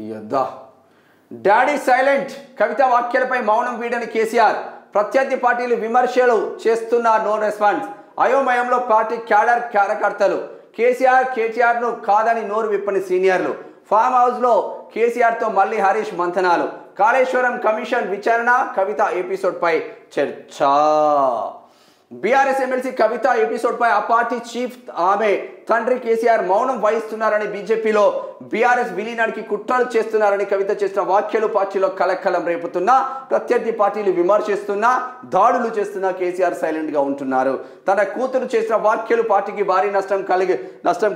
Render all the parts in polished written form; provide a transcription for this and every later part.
యొద్దా daddy silent కవిత వ్యాఖ్యలపై మౌనం వీడని కేసీఆర్ ప్రత్యర్థి పార్టీలు విమర్శలు చేస్తున్న నో రెస్పాన్స్ అయోమయంలో పార్టీ క్యాడర్ కార్యకర్తలు కేసీఆర్ను కాదని నోరు విప్పని సీనియర్లు ఫామ్ హౌస్లో కేసీఆర్తో మళ్ళీ హరీష్ మంథనాలు కాళేశ్వరం కమిషన్ విచారణ కవిత ఎపిసోడ్పై చర్చ బీఆర్ఎస్ ఎమ్మెల్సీ కవిత ఎపిసోడ్పై ఆ పార్టీ చీఫ్ ఆమె తండ్రి కేసీఆర్ మౌనం వహిస్తున్నారని బీజేపీలో బీఆర్ఎస్ విలీనానికి కుట్రలు చేస్తున్నారని కవిత చేసిన వ్యాఖ్యలు పార్టీలో కలకలం రేపుతున్నా ప్రత్యర్థి పార్టీలు విమర్శిస్తున్నా దాడులు చేస్తున్నా కేసీఆర్ సైలెంట్ గా ఉంటున్నారు తన కూతురు చేసిన వ్యాఖ్యలు పార్టీకి భారీ నష్టం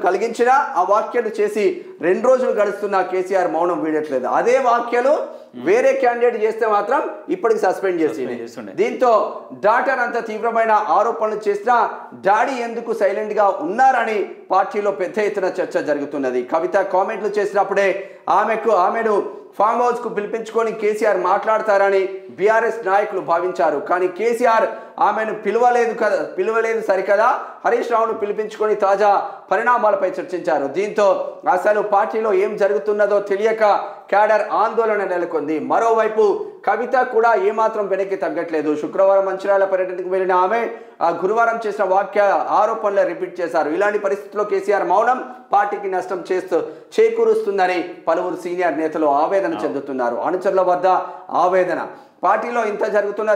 కలిగించినా ఆ వ్యాఖ్యలు చేసి 2 రోజులు గడుస్తున్నా కేసీఆర్ మౌనం వీడట్లేదు అదే వ్యాఖ్యలు వేరే క్యాండిడేట్ చేస్తే మాత్రం ఇప్పటికి సస్పెండ్ చేసింది దీంతో డాటర్ అంత తీవ్రమైన ఆరోపణలు చేసినా డాడీ ఎందుకు సైలెంట్ గా ఉన్నారని పార్టీలో పెద్ద ఎత్తున చర్చ జరుగుతున్నది కవిత కామెంట్లు చేసినప్పుడే ఆమెను ఫామ్ హౌస్ కు పిలిపించుకొని కేసీఆర్ మాట్లాడతారని బీఆర్ఎస్ నాయకులు భావించారు కానీ కేసీఆర్ ఆమెను పిలవలేదు సరికదా హరీష్ రావును పిలిపించుకొని తాజా పరిణామాలపై చర్చించారు దీంతో అసలు పార్టీలో ఏం జరుగుతున్నదో తెలియక క్యాడర్ ఆందోళన నెలకొంది మరోవైపు కవిత కూడా ఏమాత్రం వెనక్కి తగ్గట్లేదు శుక్రవారం మంచిర్యాల పర్యటనకు వెళ్లిన ఆమె గురువారం చేసిన ఆరోపణలు రిపీట్ చేశారు ఇలాంటి పరిస్థితుల్లో కేసీఆర్ మౌనం పార్టీకి నష్టం చేకూరుస్తుందని పలువురు సీనియర్ నేతలు ఆవేదన చెందుతున్నారు అనుచరుల వద్ద ఆవేదన పార్టీలో ఇంత జరుగుతున్న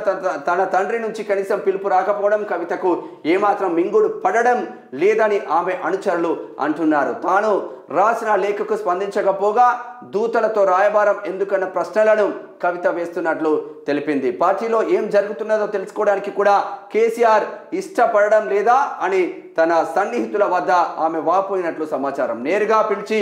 తన తండ్రి నుంచి కనీసం పిలుపు రాకపోవడం కవితకు ఏమాత్రం మింగుడు పడడం లేదని ఆమె అనుచరులు అంటున్నారు తాను రాసిన లేఖకు స్పందించకపోగా దూతలతో రాయబారం ఎందుకన్న ప్రశ్నలను కవిత వేస్తున్నట్లు తెలిపింది పార్టీలో ఏం జరుగుతున్నదో తెలుసుకోవడానికి కూడా కేసీఆర్ ఇష్టపడడం లేదా అని తన సన్నిహితుల వద్ద ఆమె వాపోయినట్లు సమాచారం నేరుగా పిలిచి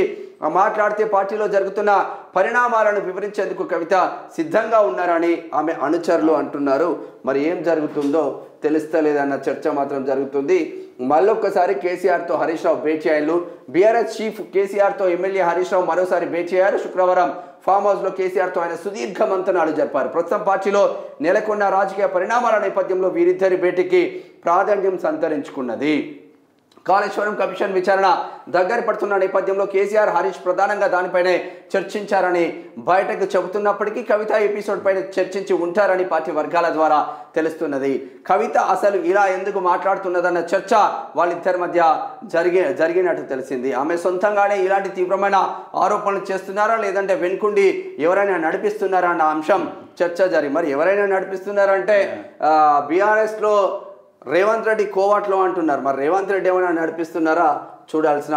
మాట్లాడితే పార్టీలో జరుగుతున్న పరిణామాలను వివరించేందుకు కవిత సిద్ధంగా ఉన్నారని ఆమె అనుచరులు అంటున్నారు మరి ఏం జరుగుతుందో తెలుస్తలేదన్న చర్చ మాత్రం జరుగుతుంది మళ్ళొక్కసారి కేసీఆర్తో హరీష్ రావు భేటీ అయ్యారు బీఆర్ఎస్ చీఫ్ కేసీఆర్తో ఎమ్మెల్యే హరీష్ రావు మరోసారి భేటీ అయ్యారు శుక్రవారం ఫామ్ హౌస్ లో కేసీఆర్తో ఆయన సుదీర్ఘ మంతనాలు జరిపారు ప్రస్తుతం పార్టీలో నెలకొన్న రాజకీయ పరిణామాల నేపథ్యంలో వీరిద్దరి భేటీకి ప్రాధాన్యం సంతరించుకున్నది కాళేశ్వరం కమిషన్ విచారణ దగ్గర పడుతున్న నేపథ్యంలో కేసీఆర్ హరీష్ ప్రధానంగా దానిపైనే చర్చించారని బయటకు చెబుతున్నప్పటికీ కవిత ఎపిసోడ్ పైన చర్చించి ఉంటారని పార్టీ వర్గాల ద్వారా తెలుస్తున్నది కవిత అసలు ఇలా ఎందుకు మాట్లాడుతున్నదన్న చర్చ వాళ్ళిద్దరి మధ్య జరిగినట్టు తెలిసింది ఆమె సొంతంగానే ఇలాంటి తీవ్రమైన ఆరోపణలు చేస్తున్నారా లేదంటే వెనుకుండి ఎవరైనా నడిపిస్తున్నారా అన్న అంశం చర్చ మరి ఎవరైనా నడిపిస్తున్నారంటే బీఆర్ఎస్ లో రేవంత్ రెడ్డి కోవాట్లో అంటున్నారు మరి రేవంత్ రెడ్డి ఏమైనా నడిపిస్తున్నారా చూడాల్సిన